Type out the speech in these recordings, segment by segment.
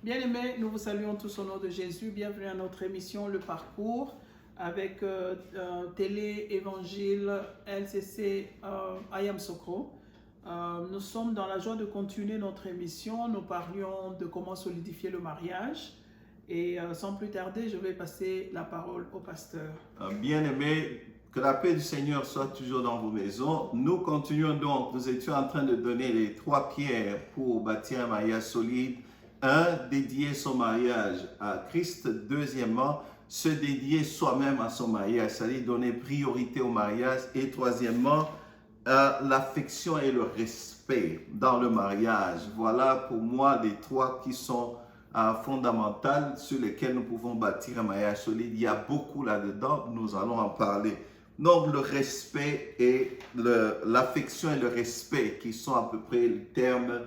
Bien-aimés, nous vous saluons tous au nom de Jésus. Bienvenue à notre émission Le Parcours avec Télé Évangile LCC I Am Sokro. Nous sommes dans la joie de continuer notre émission. Nous parlions de comment solidifier le mariage. Et sans plus tarder, je vais passer la parole au pasteur. Bien-aimés, que la paix du Seigneur soit toujours dans vos maisons. Nous continuons donc, nous étions en train de donner les 3 pierres pour bâtir un mariage solide. Un, dédier son mariage à Christ. Deuxièmement, se dédier soi-même à son mariage, c'est-à-dire donner priorité au mariage. Et troisièmement, l'affection et le respect dans le mariage. Voilà pour moi les 3 qui sont fondamentales sur lesquelles nous pouvons bâtir un mariage solide. Il y a beaucoup là-dedans, nous allons en parler. Donc le respect et l'affection et le respect qui sont à peu près les termes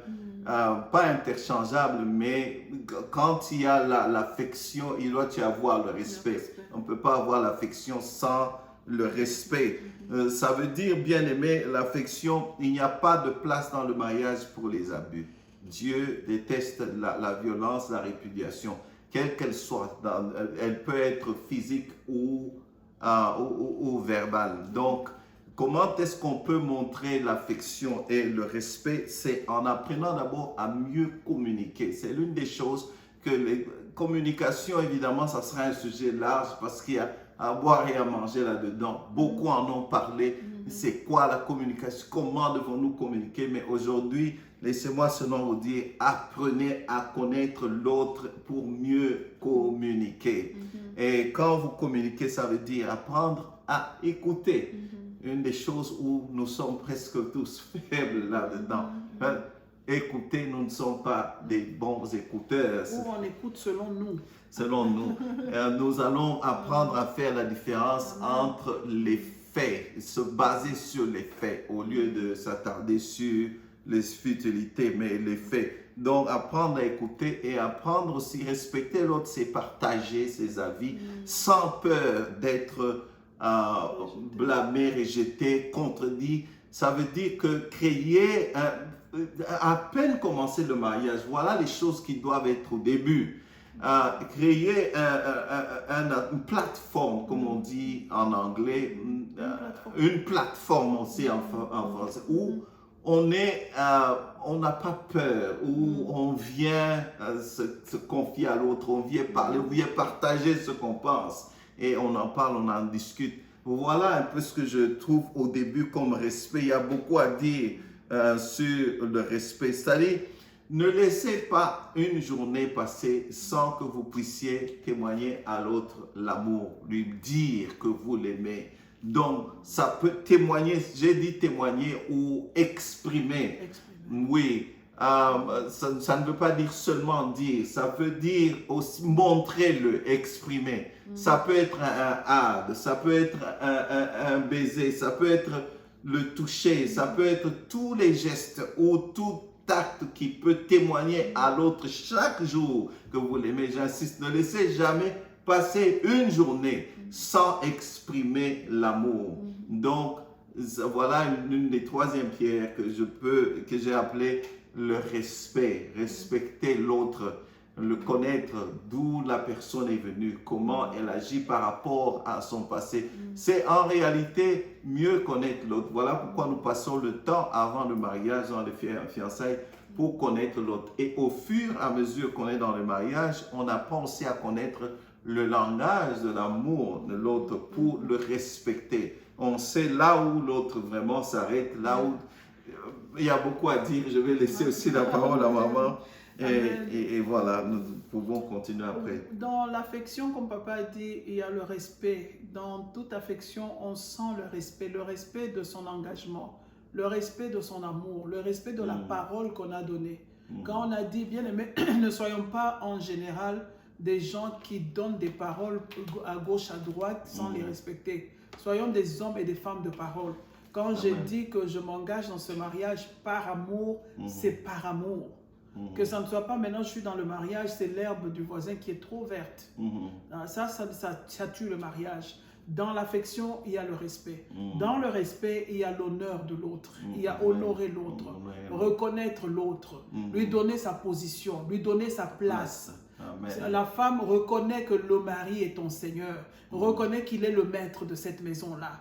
pas interchangeables, mais quand il y a l'affection, il doit y avoir le respect. On ne peut pas avoir l'affection sans le respect. Ça veut dire, bien aimé, l'affection, il n'y a pas de place dans le mariage pour les abus. Dieu déteste la violence, la répudiation, quelle qu'elle soit. Elle peut être physique ou verbale. Donc, comment est-ce qu'on peut montrer l'affection et le respect? C'est en apprenant d'abord à mieux communiquer. C'est l'une des choses que les communications, évidemment, ça sera un sujet large parce qu'il y a à boire et à manger là-dedans. Beaucoup en ont parlé. C'est quoi la communication? Comment devons-nous communiquer? Mais aujourd'hui, laissez-moi seulement vous dire, apprenez à connaître l'autre pour mieux communiquer. Et quand vous communiquez, ça veut dire apprendre à écouter. Une des choses où nous sommes presque tous faibles là-dedans. Écouter, nous ne sommes pas des bons écouteurs. Ou on écoute selon nous. Selon nous. Nous allons apprendre à faire la différence entre les faits, se baser sur les faits, au lieu de s'attarder sur les futilités, mais les faits. Donc, apprendre à écouter et apprendre aussi, respecter l'autre, c'est partager ses avis sans peur d'être blâmé, rejeté, contredit. Ça veut dire que créer, à peine commencer le mariage, voilà les choses qui doivent être au début. Créer une plateforme, comme on dit en anglais, une plateforme aussi en français, où on n'a pas peur, où on vient se confier à l'autre, on vient parler, on vient partager ce qu'on pense. Et on en parle, on en discute. Voilà un peu ce que je trouve au début comme respect. Il y a beaucoup à dire sur le respect. C'est-à-dire, ne laissez pas une journée passer sans que vous puissiez témoigner à l'autre l'amour, lui dire que vous l'aimez. Donc, ça peut témoigner, j'ai dit témoigner ou exprimer. Oui, ça ne veut pas dire seulement dire, ça veut dire aussi montrer-le, exprimer. Ça peut être un hug, ça peut être un baiser, ça peut être le toucher, ça peut être tous les gestes ou tout acte qui peut témoigner à l'autre chaque jour que vous l'aimez. J'insiste, ne laissez jamais passer une journée sans exprimer l'amour. Donc, voilà une des 3e pierres que j'ai appelée le respect. Respecter l'autre, le connaître, d'où la personne est venue, comment elle agit par rapport à son passé. C'est en réalité mieux connaître l'autre. Voilà pourquoi nous passons le temps avant le mariage, dans les fiançailles, pour connaître l'autre. Et au fur et à mesure qu'on est dans le mariage, on apprend aussi à connaître le langage de l'amour de l'autre pour le respecter. On sait là où l'autre vraiment s'arrête, là où il y a beaucoup à dire. Je vais laisser aussi la parole à maman. Et voilà, nous pouvons continuer après. Dans l'affection, comme papa a dit, il y a le respect. Dans toute affection, on sent le respect de son engagement, le respect de son amour, le respect de la parole qu'on a donnée. Quand on a dit, bien aimé, ne soyons pas en général des gens qui donnent des paroles à gauche, à droite, sans les respecter. Soyons des hommes et des femmes de parole. Quand j'ai dit que je m'engage dans ce mariage par amour, c'est par amour. Que ça ne soit pas maintenant je suis dans le mariage, c'est l'herbe du voisin qui est trop verte. Ça tue le mariage. Dans l'affection, il y a le respect. Dans le respect, il y a l'honneur de l'autre. Il y a honorer l'autre, reconnaître l'autre, lui donner sa position, lui donner sa place. Amen. La femme reconnaît que le mari est ton Seigneur, reconnaît qu'il est le maître de cette maison-là.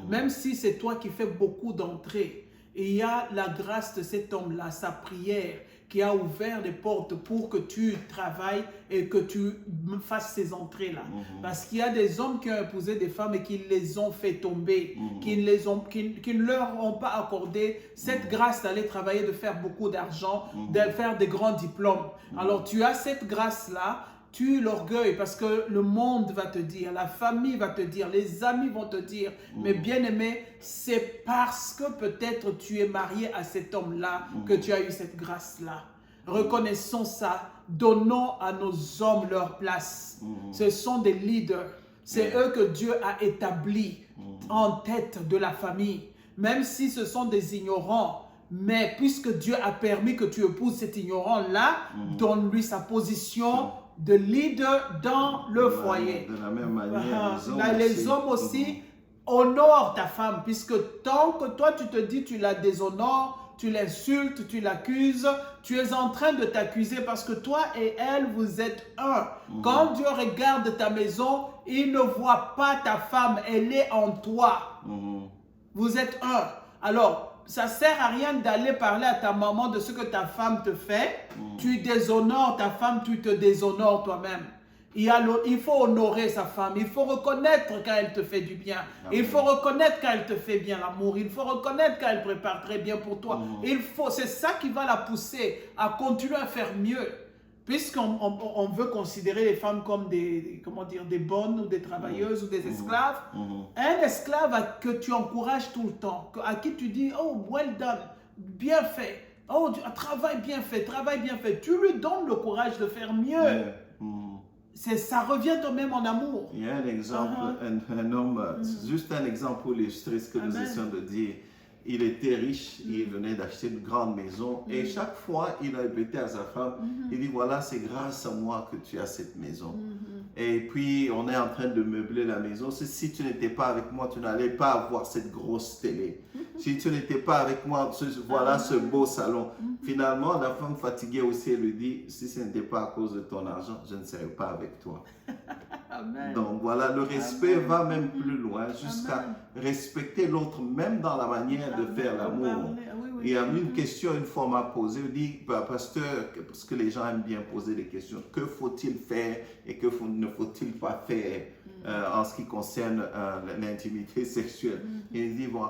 Même si c'est toi qui fais beaucoup d'entrées, il y a la grâce de cet homme-là, sa prière, qui a ouvert les portes pour que tu travailles et que tu fasses ces entrées-là. Parce qu'il y a des hommes qui ont épousé des femmes et qui les ont fait tomber, qui ne leur ont pas accordé cette grâce d'aller travailler, de faire beaucoup d'argent, de faire des grands diplômes. Alors tu as cette grâce-là, tue l'orgueil parce que le monde va te dire, la famille va te dire, les amis vont te dire, mais bien-aimé, c'est parce que peut-être tu es marié à cet homme-là que tu as eu cette grâce-là. Reconnaissons ça, donnons à nos hommes leur place. Ce sont des leaders, c'est eux que Dieu a établis en tête de la famille, même si ce sont des ignorants. Mais puisque Dieu a permis que tu épouses cet ignorant-là, donne-lui sa position de leader dans le foyer. De la même manière, les hommes aussi honorent ta femme, puisque tant que toi tu te dis tu la déshonores, tu l'insultes, tu l'accuses, tu es en train de t'accuser parce que toi et elle, vous êtes un. Quand Dieu regarde ta maison, il ne voit pas ta femme, elle est en toi. Vous êtes un. Alors, ça ne sert à rien d'aller parler à ta maman de ce que ta femme te fait. Tu déshonores ta femme, tu te déshonores toi-même. Il faut honorer sa femme. Il faut reconnaître quand elle te fait du bien. Amen. Il faut reconnaître quand elle te fait bien l'amour. Il faut reconnaître quand elle prépare très bien pour toi. C'est ça qui va la pousser à continuer à faire mieux. Puisqu'on veut considérer les femmes comme des bonnes ou des travailleuses ou des esclaves, un esclave que tu encourages tout le temps, à qui tu dis « Oh, well done, bien fait, oh, travail bien fait, tu lui donnes le courage de faire mieux. Ça revient au même en amour. Il y a un exemple, un homme, juste un exemple pour illustrer ce que nous essayons de dire. Il était riche, il venait d'acheter une grande maison et chaque fois il a répété à sa femme, il dit voilà c'est grâce à moi que tu as cette maison. Et puis on est en train de meubler la maison, si tu n'étais pas avec moi tu n'allais pas avoir cette grosse télé. Si tu n'étais pas avec moi, voilà ce beau salon. Finalement la femme fatiguée aussi elle lui dit si ce n'était pas à cause de ton argent, je ne serais pas avec toi. Amen. Donc voilà, le respect va même plus loin jusqu'à respecter l'autre, même dans la manière de faire l'amour. Il y a une question, une fois m'a posé, il dit, pasteur, parce que les gens aiment bien poser des questions, que faut-il faire et que ne faut-il pas faire en ce qui concerne l'intimité sexuelle? Et il dit, bon,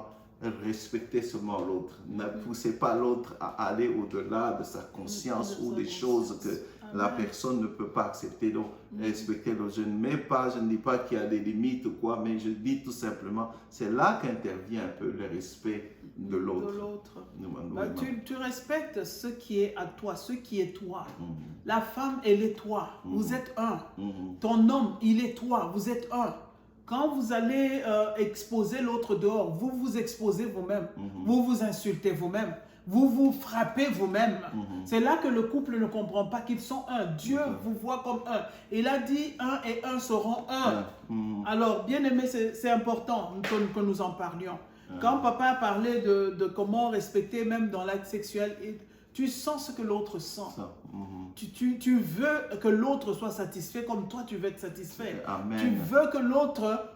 respectez seulement l'autre. Ne poussez pas l'autre à aller au-delà de sa conscience ou des choses que la personne ne peut pas accepter. Donc, respecter l'autre. Je ne dis pas qu'il y a des limites ou quoi, mais je dis tout simplement, c'est là qu'intervient un peu le respect de l'autre. Tu respectes ce qui est à toi, ce qui est toi. La femme, elle est toi. Vous êtes un. Ton homme, il est toi. Vous êtes un. Quand vous allez exposer l'autre dehors, vous vous exposez vous-même. Vous vous insultez vous-même. Vous vous frappez vous-même. C'est là que le couple ne comprend pas qu'ils sont un. Dieu vous voit comme un. Il a dit un et un seront un. Alors, bien aimé, c'est important que nous en parlions. Quand papa a parlé de comment respecter même dans l'acte sexuel, tu sens ce que l'autre sent. Tu veux que l'autre soit satisfait comme toi tu veux être satisfait. Amen. Tu veux que l'autre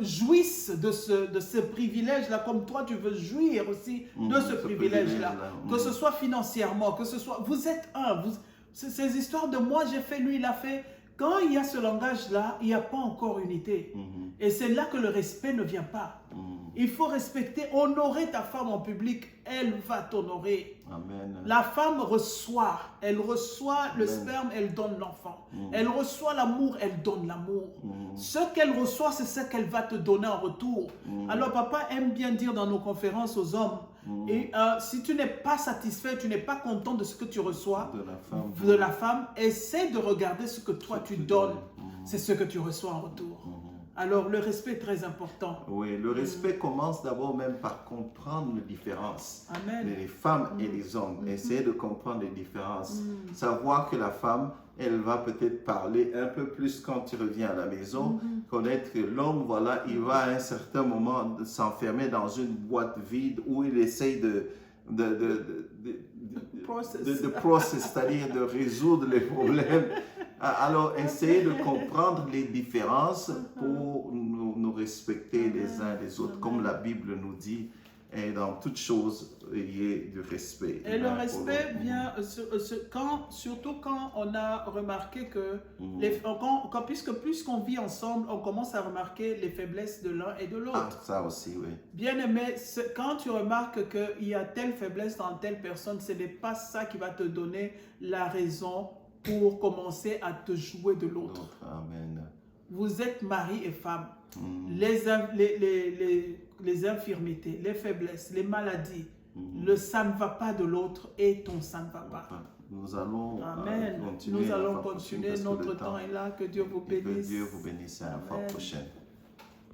jouisse de ce privilège-là, comme toi tu veux jouir aussi de ce privilège-là. Que ce soit financièrement, que ce soit... Vous êtes un. Ces histoires de moi j'ai fait, lui il a fait. Quand il y a ce langage-là, il n'y a pas encore unité. Et c'est là que le respect ne vient pas. Il faut respecter, honorer ta femme en public. Elle va t'honorer. La femme reçoit. Elle reçoit le sperme, elle donne l'enfant. Elle reçoit l'amour, elle donne l'amour. Ce qu'elle reçoit, c'est ce qu'elle va te donner en retour. Alors papa aime bien dire dans nos conférences aux hommes, et si tu n'es pas satisfait, tu n'es pas content de ce que tu reçois de la femme, essaie de regarder ce que toi tu donnes. C'est ce que tu reçois en retour. Alors, le respect est très important. Oui, le respect commence d'abord même par comprendre les différences. Amen. Les femmes et les hommes. Essayer de comprendre les différences. Savoir que la femme elle va peut-être parler un peu plus quand tu reviens à la maison. Connaître que l'homme, voilà, il va à un certain moment s'enfermer dans une boîte vide où il essaye de process, c'est-à-dire de résoudre les problèmes. Alors, essayez de comprendre les différences pour nous respecter les uns les autres, comme la Bible nous dit. Et dans toutes choses, il y ait du respect. Et le respect vient, surtout quand on a remarqué que, puisque plus qu'on vit ensemble, on commence à remarquer les faiblesses de l'un et de l'autre. Ah, ça aussi, oui. Bien aimé, quand tu remarques qu'il y a telle faiblesse dans telle personne, ce n'est pas ça qui va te donner la raison pour commencer à te jouer de l'autre. Amen. Vous êtes mari et femme. Les infirmités, les faiblesses, les maladies, le ça ne va pas de l'autre et ton ça ne va pas. Nous allons Amen. continuer. Nous allons continuer. Notre temps est là. Que Dieu vous bénisse. Que Dieu vous bénisse à la fois prochaine.